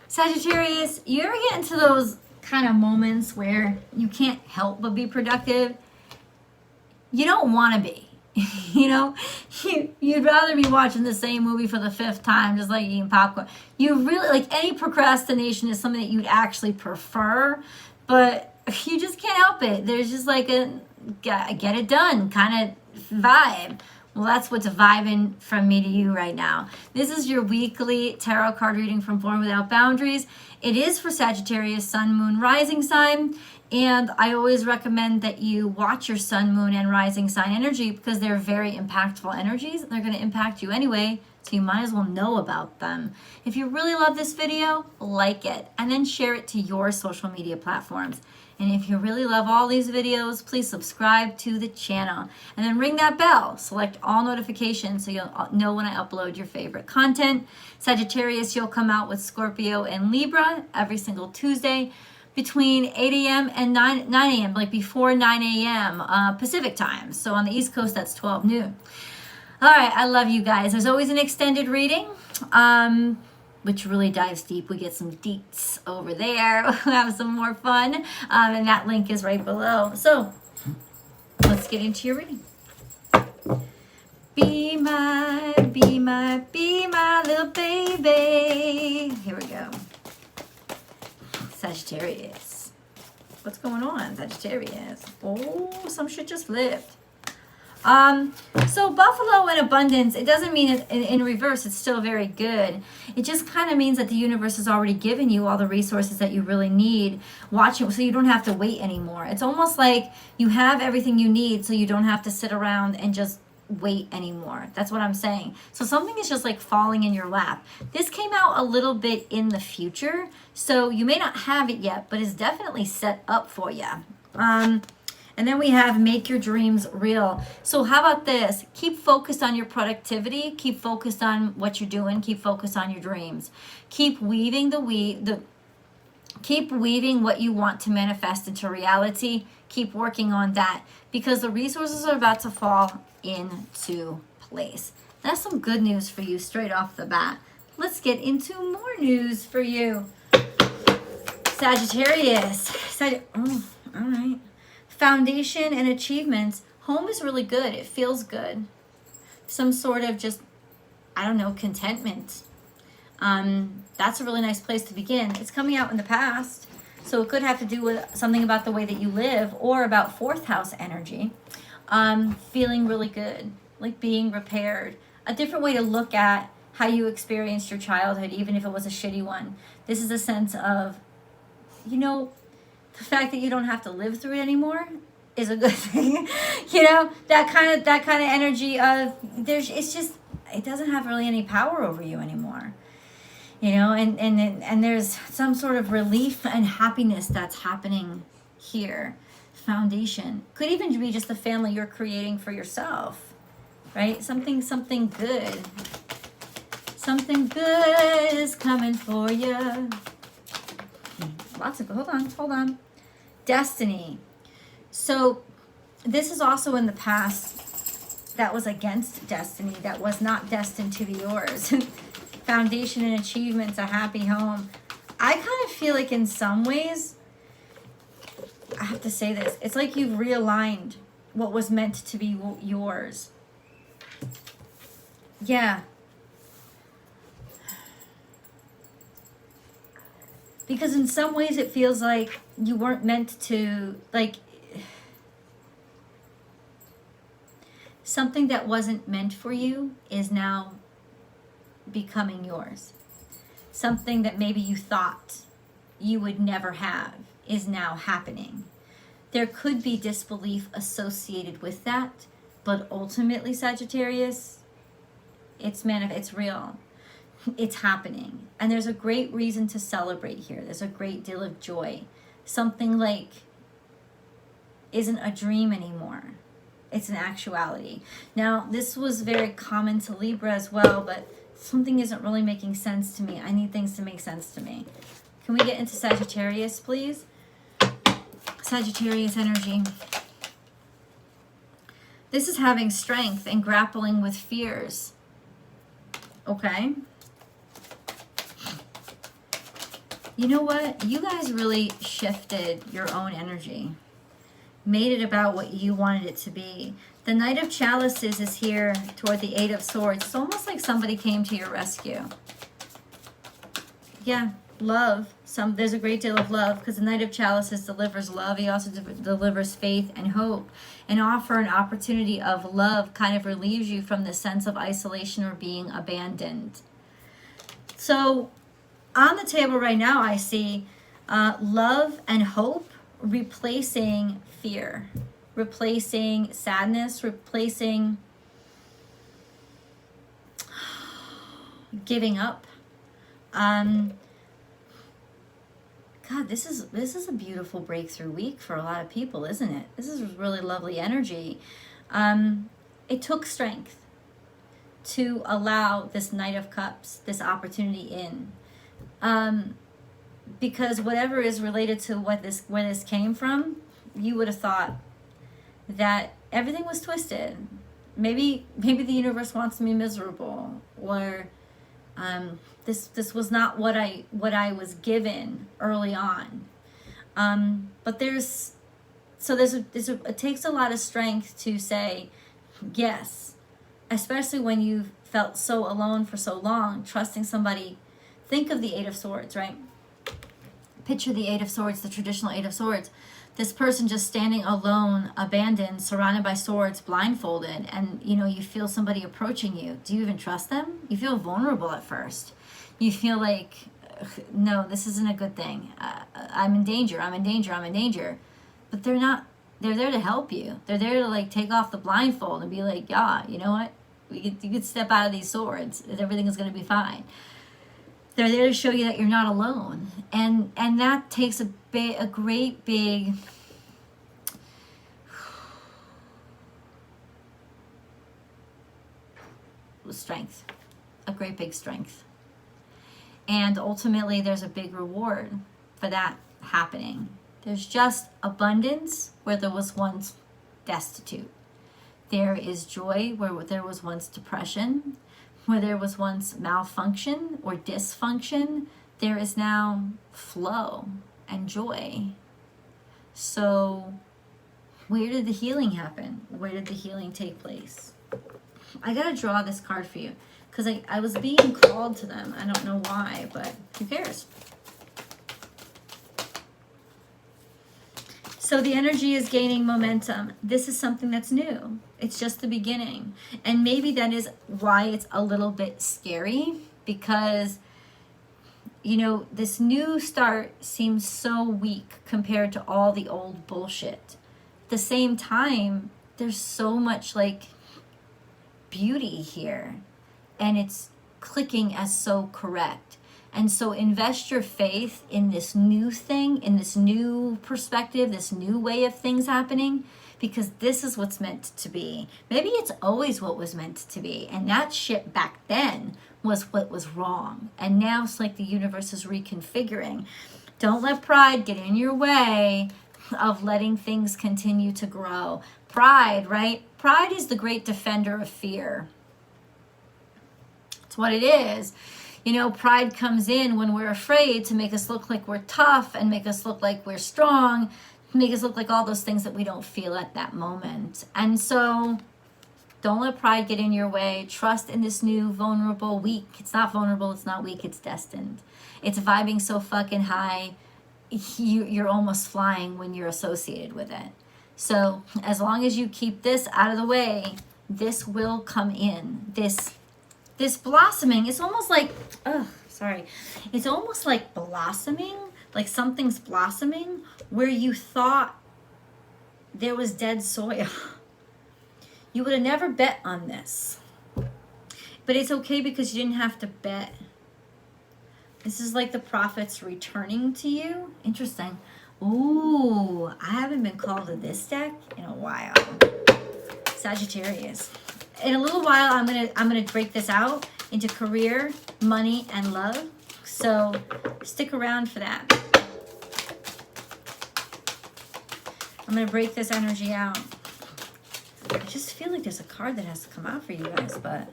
Sagittarius, you ever get into those kind of moments where you can't help but be productive? You don't want to be. You know, you'd rather be watching the same movie for the 5th time, just like eating popcorn. You really, like, any procrastination is something that you'd actually prefer, but you just can't help it. There's just like a get it done kind of vibe. Well, that's what's vibing from me to you right now. This is your weekly tarot card reading from Born Without Boundaries. It is for Sagittarius, Sun, Moon, Rising sign. And I always recommend that you watch your Sun, Moon, and Rising sign energy because they're very impactful energies. They're going to impact you anyway, so you might as well know about them. If you really love this video, like it, and then share it to your social media platforms. And if you really love all these videos, please subscribe to the channel. And then ring that bell. Select all notifications so you'll know when I upload your favorite content. Sagittarius, you'll come out with Scorpio and Libra every single Tuesday between 8 a.m. and 9 a.m., like before 9 a.m. Pacific time. So on the East Coast, that's 12 noon. All right, I love you guys. There's always an extended reading, which really dives deep. We get some deets over there. We'll have some more fun. And that link is right below. So let's get into your reading. Be my little baby. Here we go. Sagittarius. What's going on, Sagittarius? Oh, some shit just flipped. So buffalo and abundance, it doesn't mean it, in reverse, it's still very good. It just kind of means that the universe has already given you all the resources that you really need. Watch it so you don't have to wait anymore. It's almost like you have everything you need so you don't have to sit around and just wait anymore. That's what I'm saying. So something is just like falling in your lap. This came out a little bit in the future, so you may not have it yet, but it's definitely set up for you. And then we have make your dreams real. So how about this? Keep focused on your productivity. Keep focused on what you're doing. Keep focused on your dreams. Keep weaving keep weaving what you want to manifest into reality. Keep working on that because the resources are about to fall into place. That's some good news for you straight off the bat. Let's get into more news for you. Sagittarius. Oh, all right. Foundation and achievements. Home is really good. It feels good. Some sort of just, I don't know, contentment. That's a really nice place to begin. It's coming out in the past. So it could have to do with something about the way that you live or about 4th house energy. Feeling really good, like being repaired. A different way to look at how you experienced your childhood, even if it was a shitty one. This is a sense of, you know, the fact that you don't have to live through it anymore is a good thing. You know, that kind of energy of it doesn't have really any power over you anymore. You know, and there's some sort of relief and happiness that's happening here. Foundation could even be just the family you're creating for yourself, right? Something good. Something good is coming for you. Lots of, hold on. Destiny. So this is also in the past that was against destiny, that was not destined to be yours. Foundation and achievements, a happy home. I kind of feel like in some ways, I have to say this, it's like you've realigned what was meant to be yours. Yeah. Because in some ways it feels like you weren't meant to, like, something that wasn't meant for you is now becoming yours. Something that maybe you thought you would never have is now happening. There could be disbelief associated with that, but ultimately, Sagittarius, it's real. It's happening. And there's a great reason to celebrate here. There's a great deal of joy. Something like isn't a dream anymore. It's an actuality. Now, this was very common to Libra as well, but something isn't really making sense to me. I need things to make sense to me. Can we get into Sagittarius, please? Sagittarius energy. This is having strength and grappling with fears. Okay. You know what? You guys really shifted your own energy. Made it about what you wanted it to be. The Knight of Chalices is here toward the Eight of Swords. It's almost like somebody came to your rescue. Yeah, love. There's a great deal of love because the Knight of Chalices delivers love. He also delivers faith and hope. And offer an opportunity of love kind of relieves you from the sense of isolation or being abandoned. So on the table right now, I see love and hope replacing fear, replacing sadness, replacing giving up. God, this is a beautiful breakthrough week for a lot of people, isn't it? This is really lovely energy. It took strength to allow this Knight of Cups, this opportunity in. Because whatever is related to where this came from, you would have thought that everything was twisted. Maybe the universe wants me miserable, or this was not what I was given early on. But it takes a lot of strength to say yes, especially when you've felt so alone for so long, trusting somebody. Think of the Eight of Swords, right? Picture the Eight of Swords, the traditional Eight of Swords. This person just standing alone, abandoned, surrounded by swords, blindfolded, and you feel somebody approaching you. Do you even trust them? You feel vulnerable at first. You feel like, no, this isn't a good thing. I'm in danger, I'm in danger, I'm in danger. But they're not. They're there to help you. They're there to take off the blindfold and be like, yeah, you know what? You could step out of these swords and everything is going to be fine. They're there to show you that you're not alone. And that takes a great big strength. A great big strength. And ultimately, there's a big reward for that happening. There's just abundance where there was once destitute. There is joy where there was once depression. Where there was once malfunction or dysfunction, there is now flow and joy. So where did the healing happen? Where did the healing take place? I gotta draw this card for you because I was being called to them. I don't know why, but who cares? So the energy is gaining momentum. This is something that's new. It's just the beginning. And maybe that is why it's a little bit scary, because, this new start seems so weak compared to all the old bullshit. At the same time, there's so much beauty here, and it's clicking as so correct. And so invest your faith in this new thing, in this new perspective, this new way of things happening, because this is what's meant to be. Maybe it's always what was meant to be, and that shit back then was what was wrong. And now it's like the universe is reconfiguring. Don't let pride get in your way of letting things continue to grow. Pride, right? Pride is the great defender of fear. It's what it is. Pride comes in when we're afraid to make us look like we're tough and make us look like we're strong, make us look like all those things that we don't feel at that moment. And so don't let pride get in your way. Trust in this new vulnerable, weak. It's not vulnerable, it's not weak, it's destined. It's vibing so fucking high, you're almost flying when you're associated with it. So as long as you keep this out of the way, this will come in. This blossoming, it's almost like, it's almost like blossoming, like something's blossoming where you thought there was dead soil. You would have never bet on this. But it's okay because you didn't have to bet. This is like the prophets returning to you. Interesting. Ooh, I haven't been called to this deck in a while. Sagittarius. In a little while, I'm gonna break this out into career, money, and love. So stick around for that. I'm gonna break this energy out. I just feel like there's a card that has to come out for you guys, but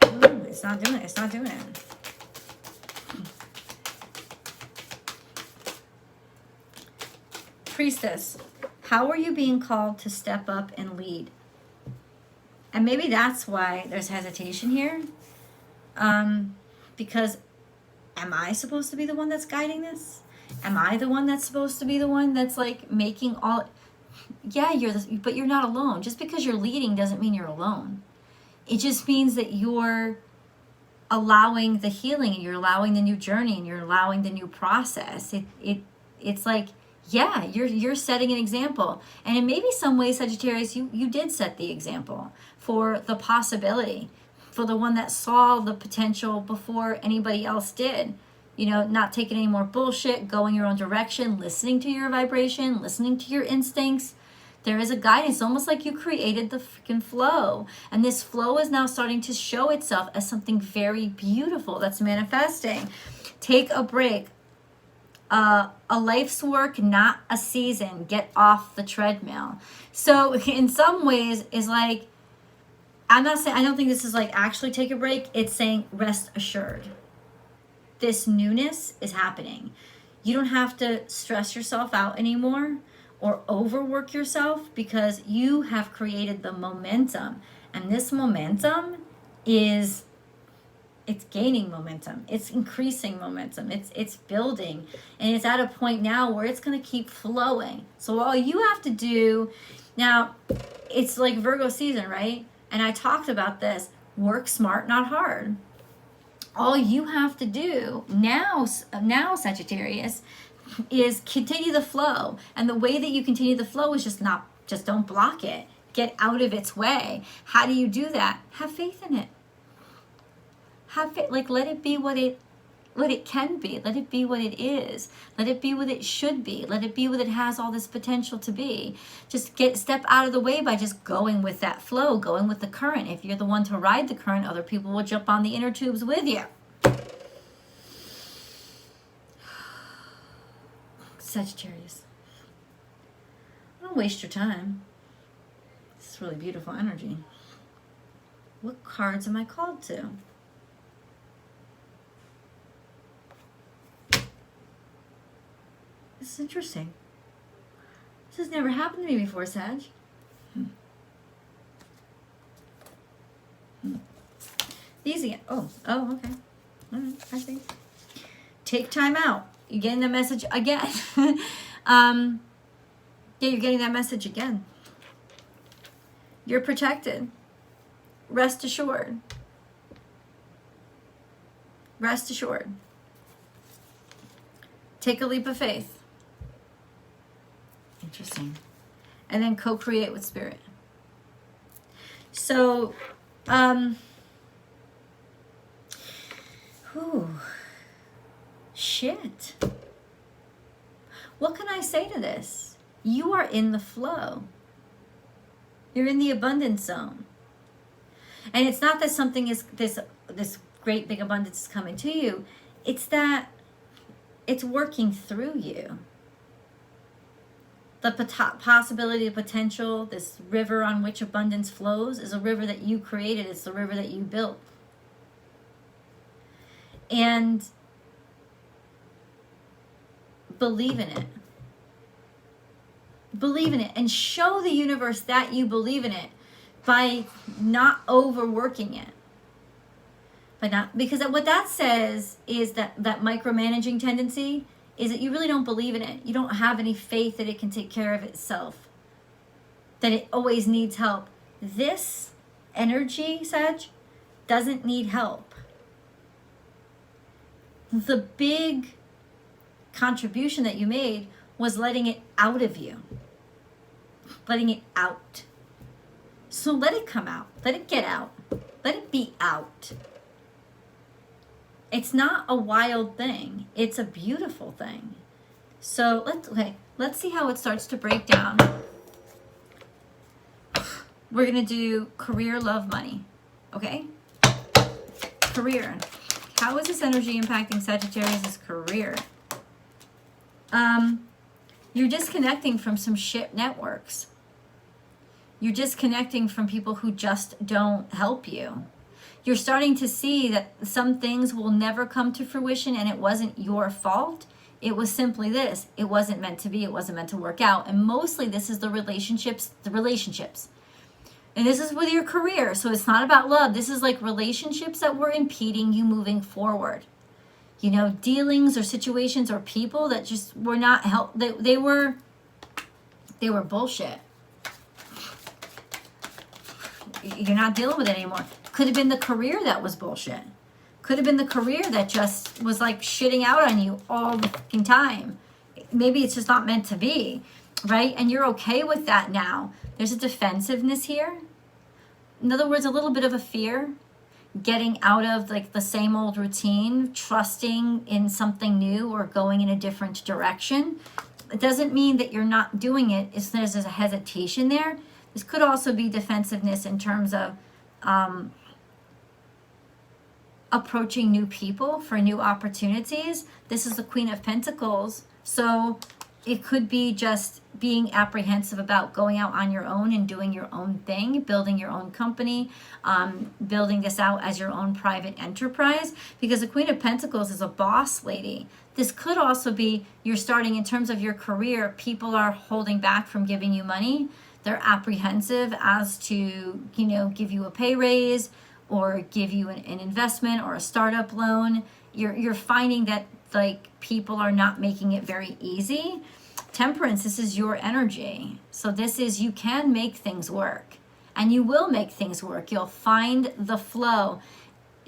it's not doing it. It's not doing it. Priestess, how are you being called to step up and lead? And maybe that's why there's hesitation here. Because am I supposed to be the one that's guiding this? Am I the one that's supposed to be the one that's like making all... Yeah, but you're not alone. Just because you're leading doesn't mean you're alone. It just means that you're allowing the healing, and you're allowing the new journey, and you're allowing the new process. It's like, yeah, you're setting an example. And in maybe some ways, Sagittarius, you did set the example for the possibility, for the one that saw the potential before anybody else did. You know, not taking any more bullshit, going your own direction, listening to your vibration, listening to your instincts. There is a guidance, almost like you created the freaking flow. And this flow is now starting to show itself as something very beautiful that's manifesting. Take a break. A life's work, not a season. Get off the treadmill. So in some ways, is like, I'm not saying, I don't think this is like actually take a break. It's saying rest assured. This newness is happening. You don't have to stress yourself out anymore or overwork yourself, because you have created the momentum. And this momentum is, it's gaining momentum. It's increasing momentum. It's building. And it's at a point now where it's going to keep flowing. So all you have to do, now it's like Virgo season, right? And I talked about this, work smart, not hard. All you have to do now, Sagittarius, is continue the flow. And the way that you continue the flow is just don't block it. Get out of its way. How do you do that? Have faith in it. Have faith, like let it be what it can be. Let it be what it is. Let it be what it should be. Let it be what it has all this potential to be. Just step out of the way by just going with that flow, going with the current. If you're the one to ride the current, other people will jump on the inner tubes with you. Sagittarius, don't waste your time. This is really beautiful energy. What cards am I called to? This is interesting. This has never happened to me before, Sag. These again. Oh, okay. All right, I see. Take time out. You're getting the message again. Yeah, you're getting that message again. You're protected. Rest assured. Rest assured. Take a leap of faith. Interesting. And then co-create with spirit. So, shit. What can I say to this? You are in the flow. You're in the abundance zone. And it's not that something is this great big abundance is coming to you. It's that it's working through you. The possibility, the potential, this river on which abundance flows is a river that you created. It's the river that you built. And believe in it. Believe in it and show the universe that you believe in it by not overworking it. Because what that says is that micromanaging tendency is that you really don't believe in it. You don't have any faith that it can take care of itself. That it always needs help. This energy, Sag, doesn't need help. The big contribution that you made was letting it out of you. Letting it out. So let it come out. Let it get out. Let it be out. It's not a wild thing. It's a beautiful thing. So let's see how it starts to break down. We're going to do career, love, money. Okay? Career. How is this energy impacting Sagittarius' career? You're disconnecting from some shit networks. You're disconnecting from people who just don't help you. You're starting to see that some things will never come to fruition, and it wasn't your fault. It was simply this. It wasn't meant to be. It wasn't meant to work out. And mostly this is the relationships. And this is with your career. So it's not about love. This is like relationships that were impeding you moving forward. You know, dealings or situations or people that just were not they were bullshit. You're not dealing with it anymore. Could have been the career that was bullshit. Could have been the career that just was like shitting out on you all the fucking time. Maybe it's just not meant to be, right? And you're okay with that now. There's a defensiveness here. In other words, a little bit of a fear. Getting out of like the same old routine, trusting in something new or going in a different direction. It doesn't mean that you're not doing it. There's a hesitation there. This could also be defensiveness in terms of approaching new people for new opportunities. This is the Queen of Pentacles. So it could be just being apprehensive about going out on your own and doing your own thing, building your own company, building this out as your own private enterprise, because the Queen of Pentacles is a boss lady. This could also be you're starting in terms of your career. People are holding back from giving you money. They're apprehensive as to, you know, give you a pay raise or give you an investment or a startup loan. You're finding that like people are not making it very easy. Temperance, this is your energy. So this is, you can make things work and you will make things work. You'll find the flow.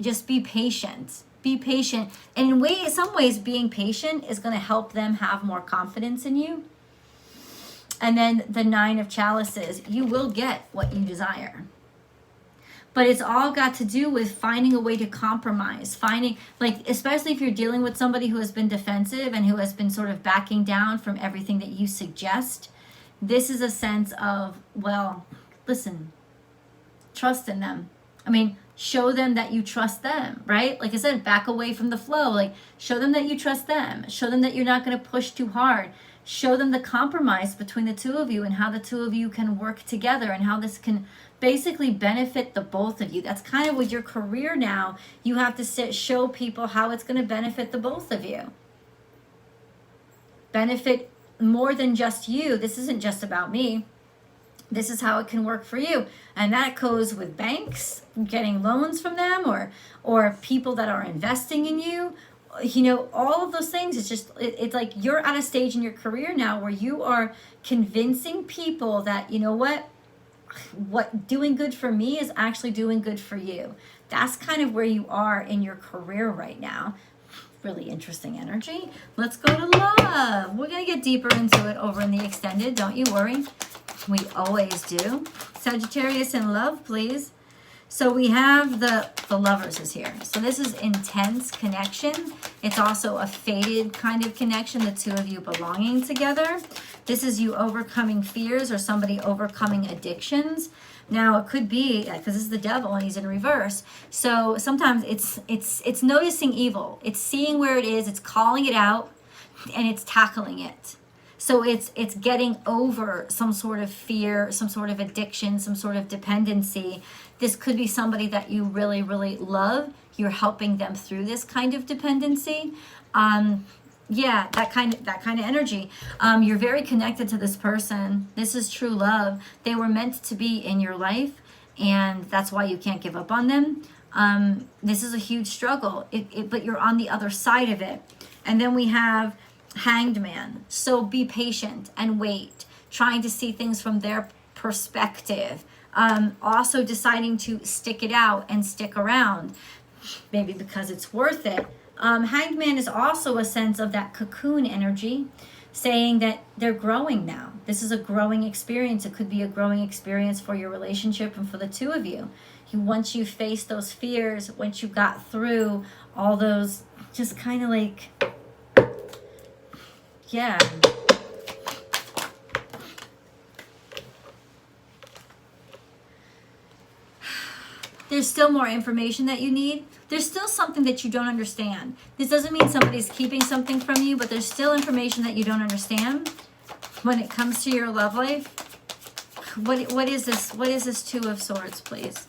Just be patient. Be patient. And in some ways, being patient is going to help them have more confidence in you. And then the Nine of Chalices, you will get what you desire. But it's all got to do with finding a way to compromise, finding, like, especially if you're dealing with somebody who has been defensive and who has been sort of backing down from everything that you suggest. This is a sense of, well, listen, trust in them. I mean, show them that you trust them, right? Like I said, back away from the flow. Like, show them that you trust them. Show them that you're not going to push too hard. Show them the compromise between the two of you and how the two of you can work together and how this can basically benefit the both of you. That's kind of with your career now. You have to show people how it's going to benefit the both of you. Benefit more than just you. This isn't just about me. This is how it can work for you. And that goes with banks, getting loans from them, or people that are investing in you. You know, all of those things. It's just, it's like you're at a stage in your career now where you are convincing people that, you know what doing good for me is actually doing good for you. That's kind of where you are in your career right now. Really interesting energy. Let's go to love. We're going to get deeper into it over in the extended. Don't you worry. We always do. Sagittarius in love, please. So we have the Lovers is here. So this is intense connection. It's also a fated kind of connection, the two of you belonging together. This is you overcoming fears or somebody overcoming addictions. Now it could be, because this is the devil and he's in reverse. So sometimes it's noticing evil. It's seeing where it is, it's calling it out, and it's tackling it. So it's getting over some sort of fear, some sort of addiction, some sort of dependency. This could be somebody that you really, really love. You're helping them through this kind of dependency. Yeah, that kind of energy. You're very connected to this person. This is true love. They were meant to be in your life, and that's why you can't give up on them. This is a huge struggle, but you're on the other side of it. And then we have Hanged Man. So be patient and wait, trying to see things from their perspective. Also deciding to stick it out and stick around, maybe because it's worth it. Hanged Man is also a sense of that cocoon energy, saying that they're growing now. This is a growing experience. It could be a growing experience for your relationship and for the two of you. Once you face those fears, once you got through all those, just kind of like, yeah. There's still more information that you need. There's still something that you don't understand. This doesn't mean somebody's keeping something from you, but there's still information that you don't understand when it comes to your love life. What is this? What is this Two of Swords, please?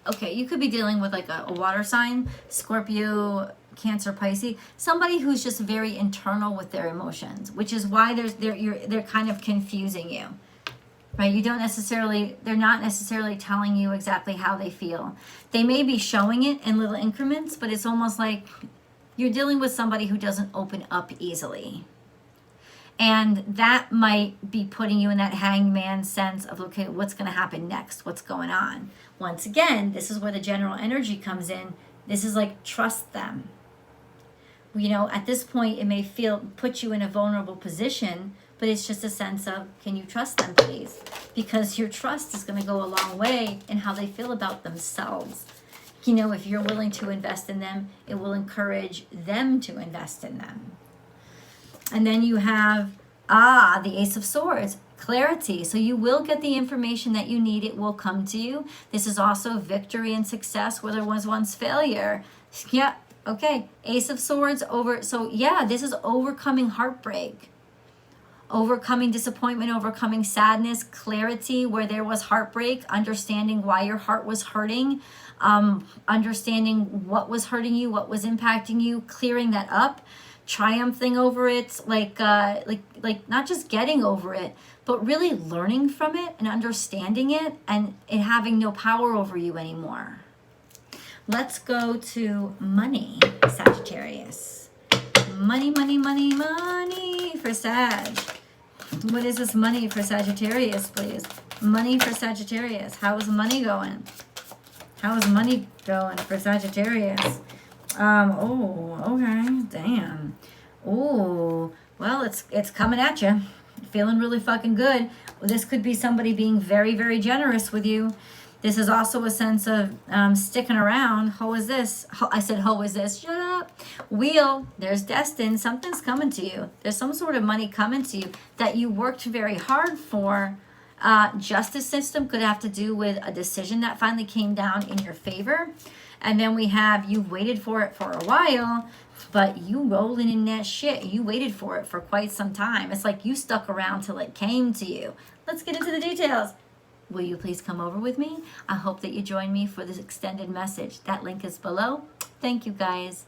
Okay, you could be dealing with like a water sign, Scorpio, Cancer, Pisces, somebody who's just very internal with their emotions, which is why they're kind of confusing you, right? They're not necessarily telling you exactly how they feel. They may be showing it in little increments, but it's almost like you're dealing with somebody who doesn't open up easily. And that might be putting you in that hangman sense of, okay, what's going to happen next? What's going on? Once again, this is where the general energy comes in. This is like, trust them. You know, at this point, it may put you in a vulnerable position, but it's just a sense of, can you trust them, please? Because your trust is going to go a long way in how they feel about themselves. You know, if you're willing to invest in them, it will encourage them to invest in them. And then you have, the Ace of Swords, clarity. So you will get the information that you need. It will come to you. This is also victory and success where there was once failure. Yeah, okay. Ace of Swords over. So yeah, this is overcoming heartbreak, overcoming disappointment, overcoming sadness, clarity where there was heartbreak, understanding why your heart was hurting, understanding what was hurting you, what was impacting you, clearing that up. Triumphing over it, like not just getting over it, but really learning from it and understanding it and it having no power over you anymore. Let's go to money, Sagittarius. Money, money, money, money for Sag. What is this money for Sagittarius, please? Money for Sagittarius. How is money going? How is money going for Sagittarius? Okay, damn. Oh, well, it's coming at you. Feeling really fucking good. Well, this could be somebody being very, very generous with you. This is also a sense of sticking around. Ho is this. I said, ho is this. Shut up. Wheel, there's destined. Something's coming to you. There's some sort of money coming to you that you worked very hard for. Justice system could have to do with a decision that finally came down in your favor. And then we have, you waited for it for a while, but you rolling in that shit. You waited for it for quite some time. It's like you stuck around till it came to you. Let's get into the details. Will you please come over with me? I hope that you join me for this extended message. That link is below. Thank you, guys.